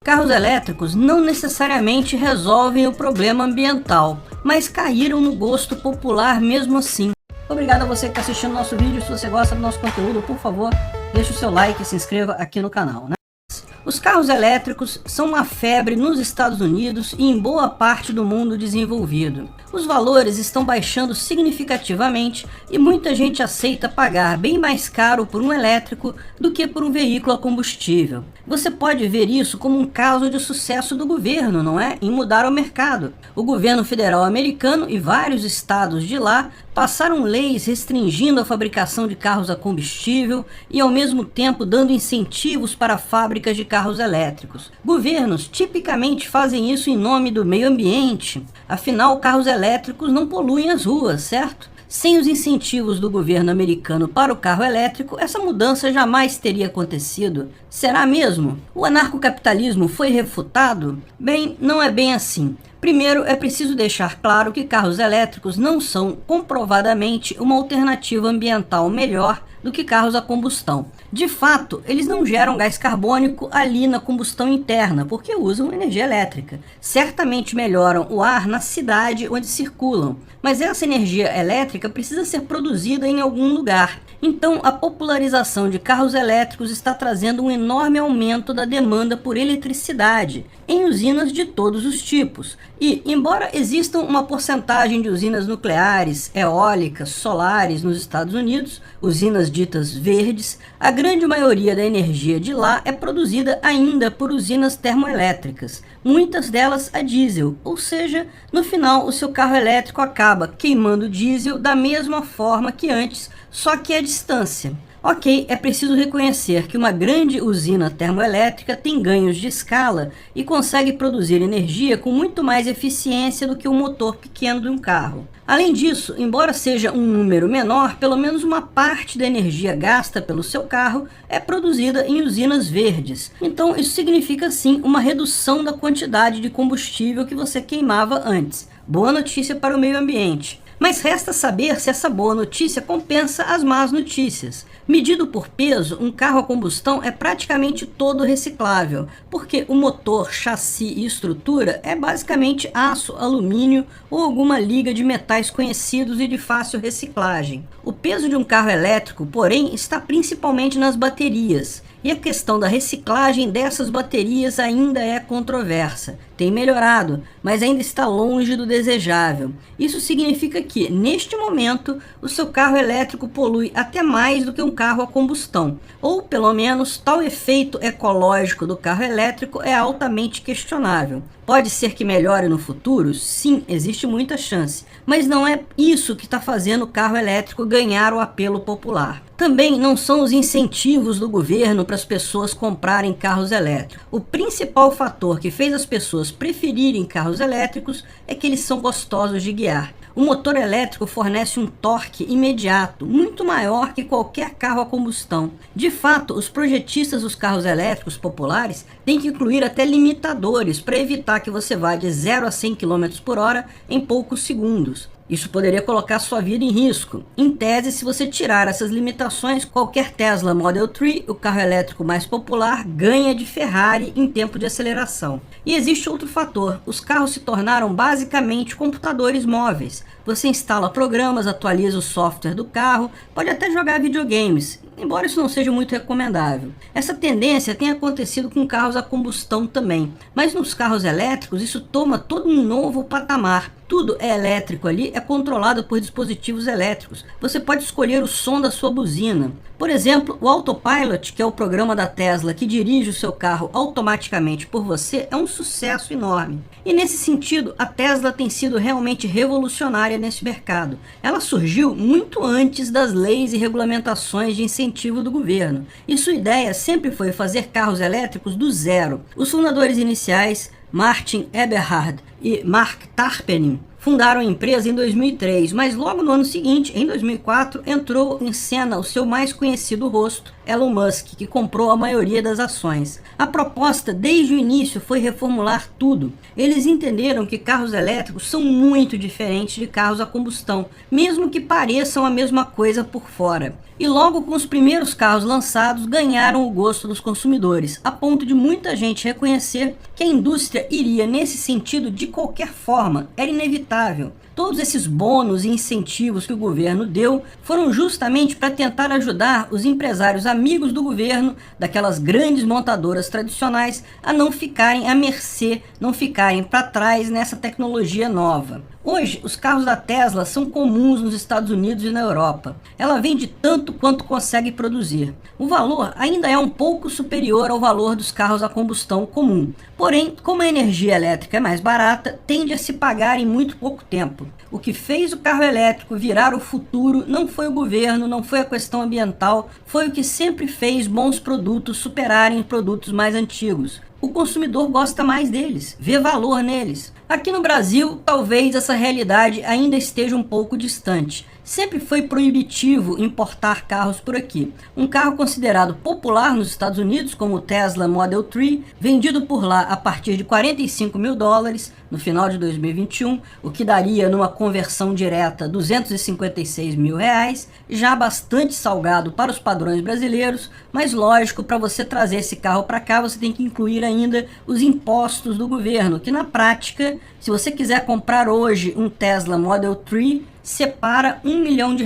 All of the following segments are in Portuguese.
Carros elétricos não necessariamente resolvem o problema ambiental, mas caíram no gosto popular mesmo assim. Obrigado a você que está assistindo nosso vídeo. Se você gosta do nosso conteúdo, por favor, deixe o seu like e se inscreva aqui no canal, né? Os carros elétricos são uma febre nos Estados Unidos e em boa parte do mundo desenvolvido. Os valores estão baixando significativamente e muita gente aceita pagar bem mais caro por um elétrico do que por um veículo a combustível. Você pode ver isso como um caso de sucesso do governo, não é? Em mudar o mercado. O governo federal americano e vários estados de lá passaram leis restringindo a fabricação de carros a combustível e ao mesmo tempo dando incentivos para fábricas de carros elétricos. Governos tipicamente fazem isso em nome do meio ambiente, afinal carros elétricos não poluem as ruas, certo? Sem os incentivos do governo americano para o carro elétrico, essa mudança jamais teria acontecido. Será mesmo? O anarcocapitalismo foi refutado? Bem, não é bem assim. Primeiro, é preciso deixar claro que carros elétricos não são comprovadamente uma alternativa ambiental melhor do que carros a combustão. De fato, eles não geram gás carbônico ali na combustão interna, porque usam energia elétrica. Certamente melhoram o ar na cidade onde circulam, mas essa energia elétrica precisa ser produzida em algum lugar. Então, a popularização de carros elétricos está trazendo um enorme aumento da demanda por eletricidade em usinas de todos os tipos. E, embora existam uma porcentagem de usinas nucleares, eólicas, solares nos Estados Unidos, usinas ditas verdes, a grande maioria da energia de lá é produzida ainda por usinas termoelétricas, muitas delas a diesel, ou seja, no final o seu carro elétrico acaba queimando diesel da mesma forma que antes, só que à distância. Ok, é preciso reconhecer que uma grande usina termoelétrica tem ganhos de escala e consegue produzir energia com muito mais eficiência do que um motor pequeno de um carro. Além disso, embora seja um número menor, pelo menos uma parte da energia gasta pelo seu carro é produzida em usinas verdes. Então isso significa sim uma redução da quantidade de combustível que você queimava antes. Boa notícia para o meio ambiente. Mas resta saber se essa boa notícia compensa as más notícias. Medido por peso, um carro a combustão é praticamente todo reciclável, porque o motor, chassi e estrutura é basicamente aço, alumínio ou alguma liga de metais conhecidos e de fácil reciclagem. O peso de um carro elétrico, porém, está principalmente nas baterias. E a questão da reciclagem dessas baterias ainda é controversa. Tem melhorado, mas ainda está longe do desejável. Isso significa que, neste momento, o seu carro elétrico polui até mais do que um carro a combustão. Ou, pelo menos, tal efeito ecológico do carro elétrico é altamente questionável. Pode ser que melhore no futuro? Sim, existe muita chance. Mas não é isso que está fazendo o carro elétrico ganhar o apelo popular. Também não são os incentivos do governo para as pessoas comprarem carros elétricos. O principal fator que fez as pessoas preferirem carros elétricos é que eles são gostosos de guiar. O motor elétrico fornece um torque imediato, muito maior que qualquer carro a combustão. De fato, os projetistas dos carros elétricos populares têm que incluir até limitadores para evitar que você vá de 0 a 100 km por hora em poucos segundos. Isso poderia colocar sua vida em risco. Em tese, se você tirar essas limitações, qualquer Tesla Model 3, o carro elétrico mais popular, ganha de Ferrari em tempo de aceleração. E existe outro fator. Os carros se tornaram basicamente computadores móveis. Você instala programas, atualiza o software do carro, pode até jogar videogames, embora isso não seja muito recomendável. Essa tendência tem acontecido com carros a combustão também, mas nos carros elétricos isso toma todo um novo patamar. Tudo é elétrico ali, é controlado por dispositivos elétricos. Você pode escolher o som da sua buzina. Por exemplo, o Autopilot, que é o programa da Tesla que dirige o seu carro automaticamente por você, é um sucesso enorme. E nesse sentido, a Tesla tem sido realmente revolucionária nesse mercado. Ela surgiu muito antes das leis e regulamentações de incentivo do governo. E sua ideia sempre foi fazer carros elétricos do zero. Os fundadores iniciais, Martin Eberhard e Mark Tarpenning, fundaram a empresa em 2003, mas logo no ano seguinte, em 2004, entrou em cena o seu mais conhecido rosto, Elon Musk, que comprou a maioria das ações. A proposta desde o início foi reformular tudo. Eles entenderam que carros elétricos são muito diferentes de carros a combustão, mesmo que pareçam a mesma coisa por fora. E logo com os primeiros carros lançados ganharam o gosto dos consumidores, a ponto de muita gente reconhecer que a indústria iria nesse sentido de qualquer forma, era inevitável. Todos esses bônus e incentivos que o governo deu foram justamente para tentar ajudar os empresários amigos do governo, daquelas grandes montadoras tradicionais, a não ficarem à mercê, não ficarem para trás nessa tecnologia nova. Hoje, os carros da Tesla são comuns nos Estados Unidos e na Europa. Ela vende tanto quanto consegue produzir. O valor ainda é um pouco superior ao valor dos carros a combustão comum. Porém, como a energia elétrica é mais barata, tende a se pagar em muito pouco tempo. O que fez o carro elétrico virar o futuro não foi o governo, não foi a questão ambiental, foi o que sempre fez bons produtos superarem produtos mais antigos. O consumidor gosta mais deles, vê valor neles. Aqui no Brasil, talvez essa realidade ainda esteja um pouco distante. Sempre foi proibitivo importar carros por aqui. Um carro considerado popular nos Estados Unidos, como o Tesla Model 3, vendido por lá a partir de $45 mil no final de 2021, o que daria numa conversão direta R$256 mil, já bastante salgado para os padrões brasileiros, mas lógico, para você trazer esse carro para cá, você tem que incluir ainda os impostos do governo, que na prática, se você quiser comprar hoje um Tesla Model 3, separa R$1 milhão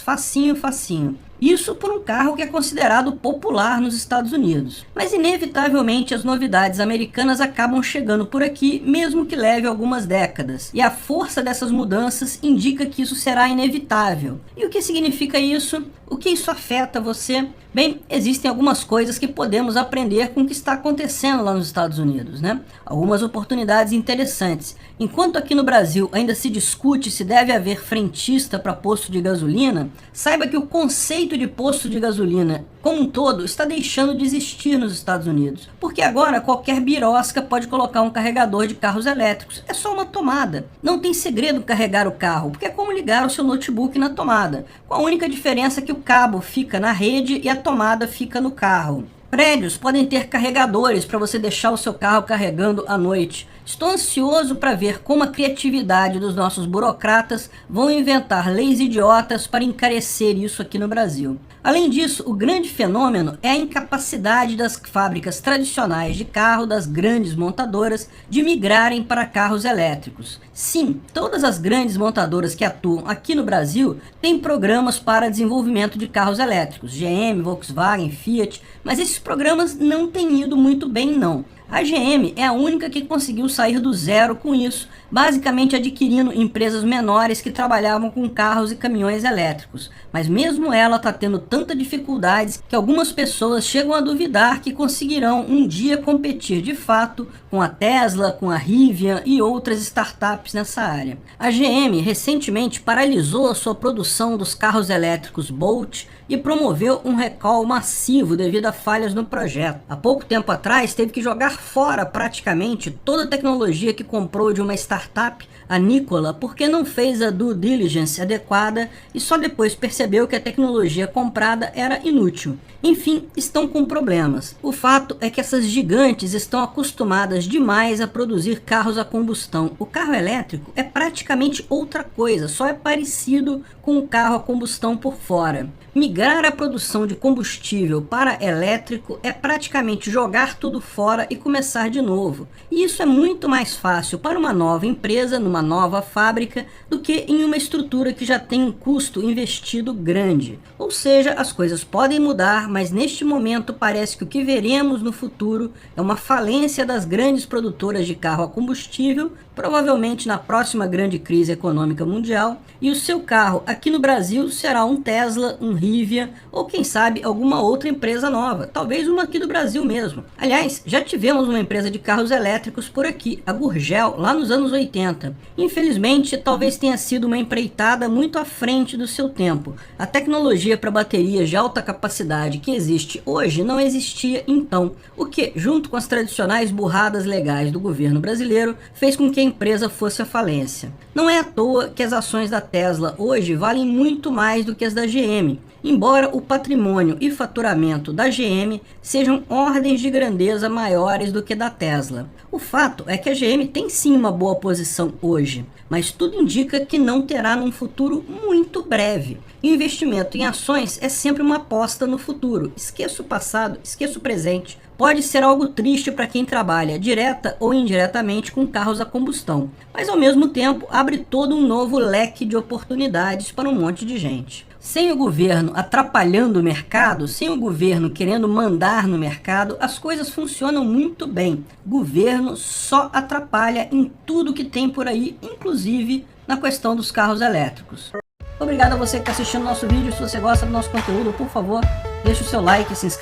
facinho, facinho. Isso por um carro que é considerado popular nos Estados Unidos. Mas inevitavelmente as novidades americanas acabam chegando por aqui, mesmo que leve algumas décadas. E a força dessas mudanças indica que isso será inevitável. E o que significa isso? O que isso afeta você? Bem, existem algumas coisas que podemos aprender com o que está acontecendo lá nos Estados Unidos, né? Algumas oportunidades interessantes. Enquanto aqui no Brasil ainda se discute se deve haver frentista para posto de gasolina, saiba que o conceito de posto de gasolina como um todo está deixando de existir nos Estados Unidos. Porque agora qualquer birosca pode colocar um carregador de carros elétricos. É só uma tomada. Não tem segredo carregar o carro, porque é como ligar o seu notebook na tomada. Com a única diferença que o cabo fica na rede e a tomada fica no carro. Prédios podem ter carregadores para você deixar o seu carro carregando à noite. Estou ansioso para ver como a criatividade dos nossos burocratas vão inventar leis idiotas para encarecer isso aqui no Brasil. Além disso, o grande fenômeno é a incapacidade das fábricas tradicionais de carro, das grandes montadoras, de migrarem para carros elétricos. Sim, todas as grandes montadoras que atuam aqui no Brasil têm programas para desenvolvimento de carros elétricos, GM, Volkswagen, Fiat, mas esses programas não têm ido muito bem não. A GM é a única que conseguiu sair do zero com isso, basicamente adquirindo empresas menores que trabalhavam com carros e caminhões elétricos. Mas mesmo ela está tendo tanta dificuldades que algumas pessoas chegam a duvidar que conseguirão um dia competir de fato com a Tesla, com a Rivian e outras startups nessa área. A GM recentemente paralisou a sua produção dos carros elétricos Bolt e promoveu um recall massivo devido a falhas no projeto. Há pouco tempo atrás teve que jogar fora praticamente toda a tecnologia que comprou de uma startup, a Nikola, porque não fez a due diligence adequada e só depois percebeu que a tecnologia comprada era inútil. Enfim, estão com problemas. O fato é que essas gigantes estão acostumadas demais a produzir carros a combustão. O carro elétrico é praticamente outra coisa, só é parecido com o carro a combustão por fora. Migrar a produção de combustível para elétrico é praticamente jogar tudo fora e começar de novo. E isso é muito mais fácil para uma nova empresa, numa nova fábrica, do que em uma estrutura que já tem um custo investido grande. Ou seja, as coisas podem mudar, mas neste momento parece que o que veremos no futuro é uma falência das grandes produtoras de carro a combustível, provavelmente na próxima grande crise econômica mundial, e o seu carro aqui no Brasil será um Tesla, um Rivian ou quem sabe alguma outra empresa nova, talvez uma aqui do Brasil mesmo. Aliás, já tivemos uma empresa de carros elétricos por aqui, a Gurgel, lá nos anos 80. Infelizmente, talvez tenha sido uma empreitada muito à frente do seu tempo. A tecnologia para baterias de alta capacidade que existe hoje não existia então, o que, junto com as tradicionais burradas legais do governo brasileiro, fez com que a empresa fosse à falência. Não é à toa que as ações da Tesla hoje valem muito mais do que as da GM, embora o patrimônio e faturamento da GM sejam ordens de grandeza maiores do que da Tesla. O fato é que a GM tem sim uma boa posição hoje, mas tudo indica que não terá num futuro muito breve. Investimento em ações é sempre uma aposta no futuro. Esqueça o passado, esqueça o presente. Pode ser algo triste para quem trabalha direta ou indiretamente com carros a combustão, mas ao mesmo tempo abre todo um novo leque de oportunidades para um monte de gente. Sem o governo atrapalhando o mercado, sem o governo querendo mandar no mercado, as coisas funcionam muito bem. Governo só atrapalha em tudo que tem por aí, inclusive na questão dos carros elétricos. Obrigado a você que está assistindo nosso vídeo. Se você gosta do nosso conteúdo, por favor, deixe o seu like e se inscreva.